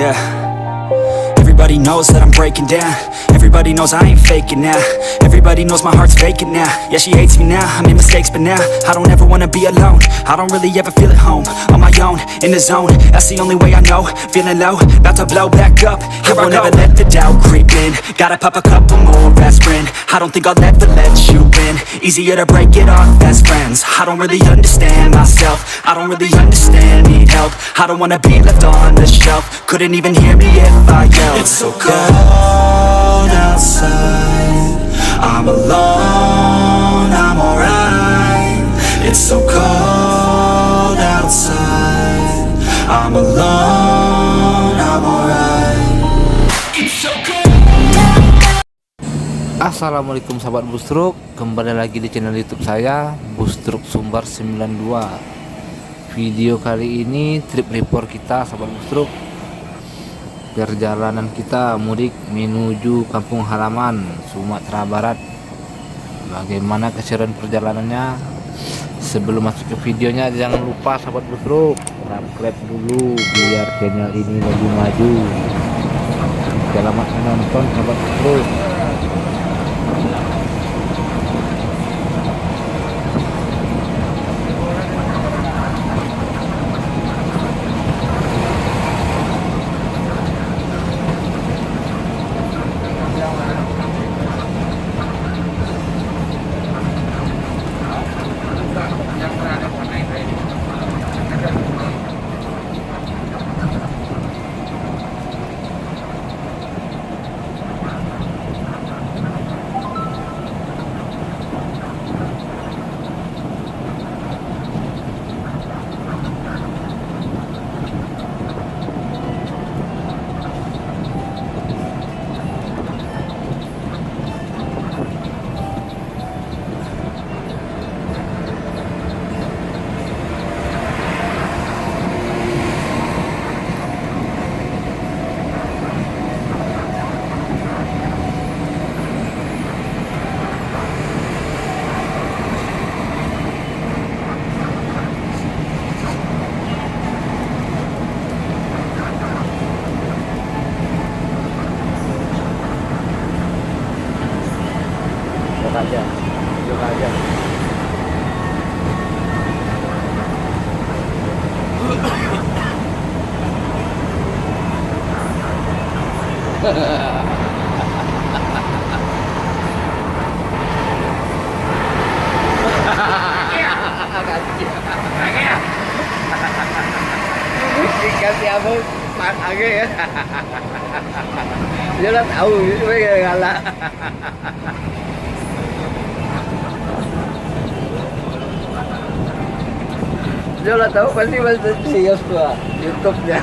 Yeah. Everybody knows that I'm breaking down. Everybody knows I ain't faking now. Everybody knows my heart's vacant now. Yeah, she hates me now, I made mistakes but now I don't ever wanna be alone. I don't really ever feel at home. On my own, in the zone, that's the only way I know. Feeling low, about to blow back up. Here I won't ever let the doubt creep in. Gotta pop a couple more aspirin. I don't think I'll ever let you in. Easier to break it off best friends. I don't really understand myself. I don't really understand, need help. I don't wanna be left on the shelf. Couldn't even hear me if I yelled. It's so cold outside, I'm alone, I'm alright. It's so cold outside, I'm alone, I'm alright. It's so cold. Assalamualaikum sahabat Busruk, kembali lagi di channel YouTube saya Busruk Sumbar 92. Video kali ini trip report kita sahabat Busruk. Perjalanan kita mudik menuju kampung halaman Sumatera Barat. Bagaimana keseruan perjalanannya? Sebelum masuk ke videonya, jangan lupa sahabat Busruk subscribe dulu biar channel ini lebih maju. Selamat menonton sahabat Busruk. Tunjuk aja. Kasih abang pak age ya. Dia lah tahu itu galak. Dia lah tahu pasti serius tuh YouTube-nya.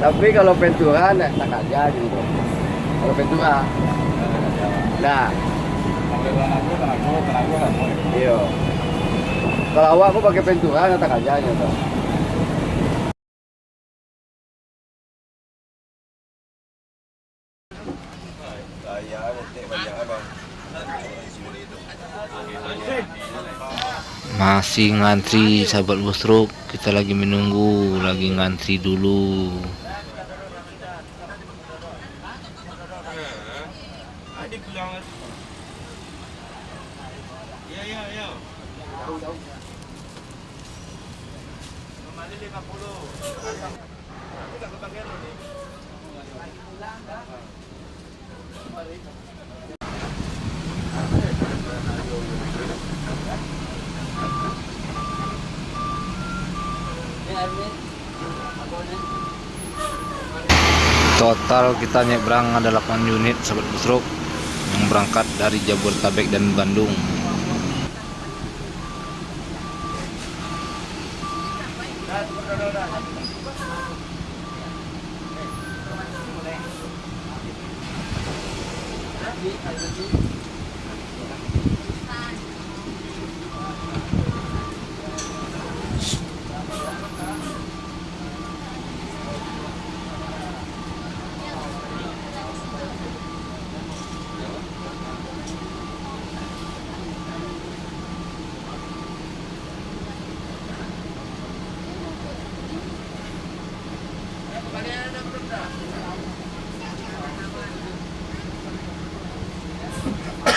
Tapi kalau Ventura tak aja gitu. Kalau Ventura, nah, iya. Kalau awak aku pakai Ventura tak aja gitu. Masih ngantri sahabat Busruk, kita lagi menunggu, lagi ngantri dulu. Total kita nyebrang ada 8 unit sahabat Busruk yang berangkat dari Jabodetabek dan Bandung.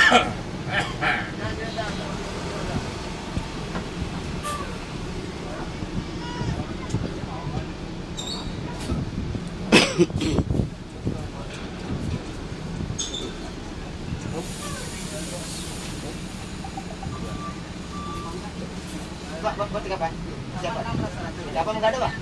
Buat tiga pak? Siapa? Siapa nggak ada pak?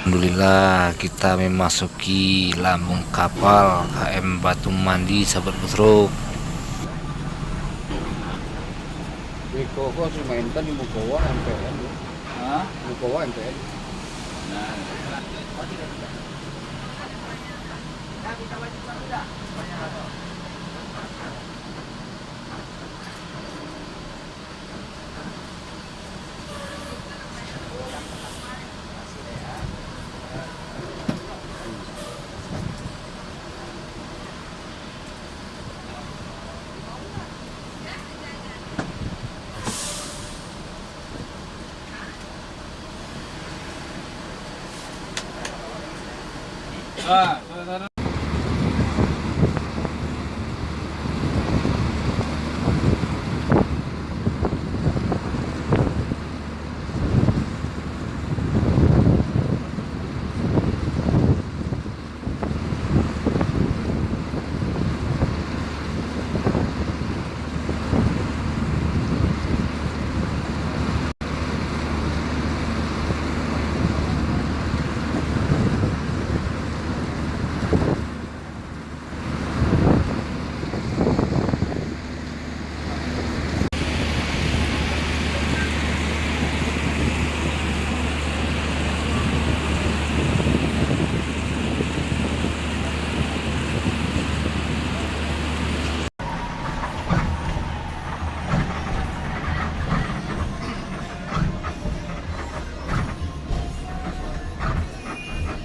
Alhamdulillah kita memasuki lambung kapal KM Batu Mandi, sahabat Busruk. Di koko si mainkan di Mukowa MPN. Hah? Mukowa MPN.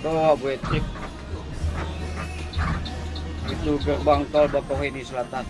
Tuh, Buetik. Itu gerbang tol Bakauheni Selatan.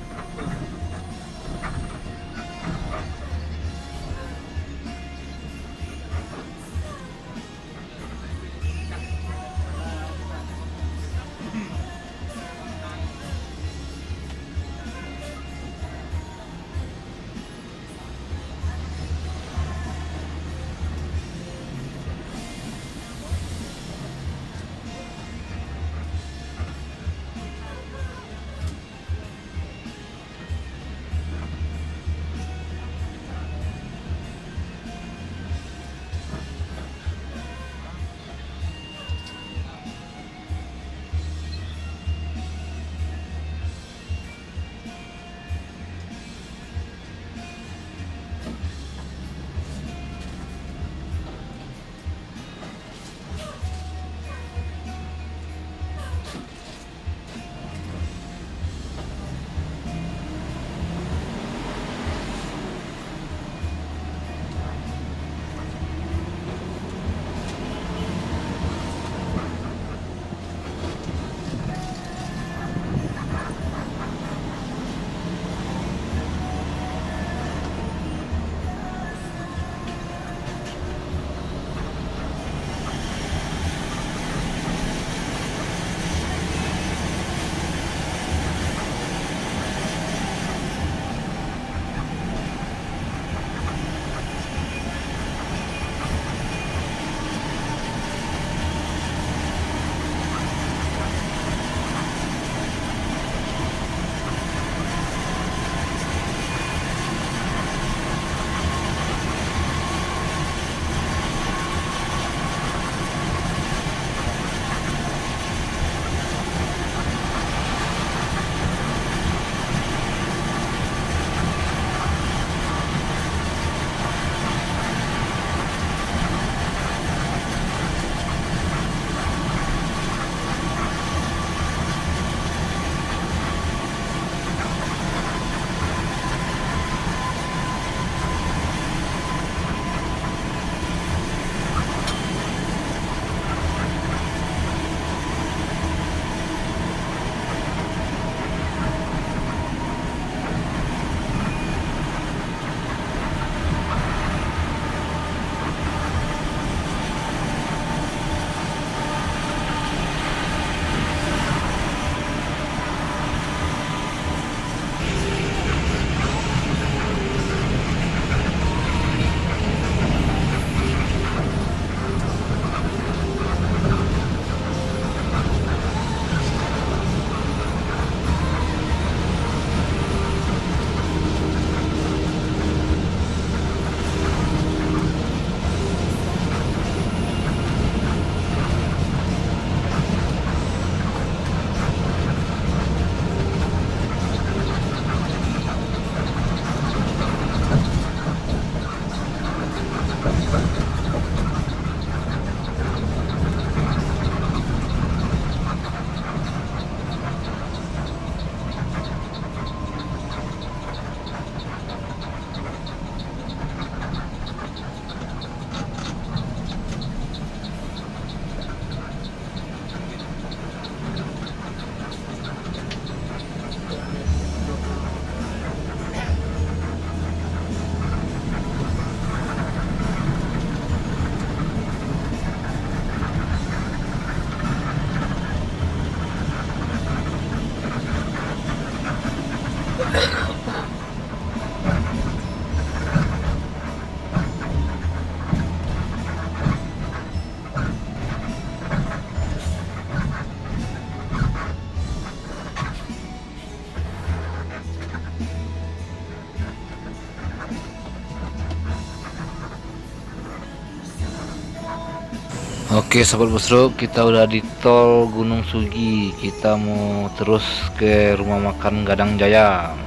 Oke sahabat busruk, kita udah di tol Gunung Sugi. Kita mau terus ke rumah makan Gadang Jaya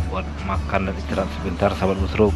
buat makan dan istirahat sebentar sahabat busruk.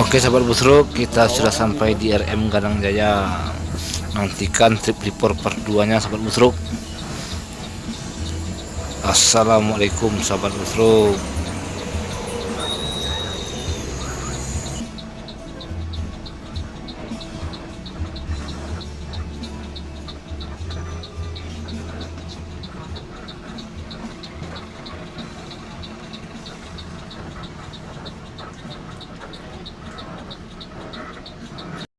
Oke sahabat busruk, kita sudah sampai di RM Gadang Jaya. Nantikan trip Lipor part 2 nya sahabat busruk. Assalamualaikum sahabat busruk.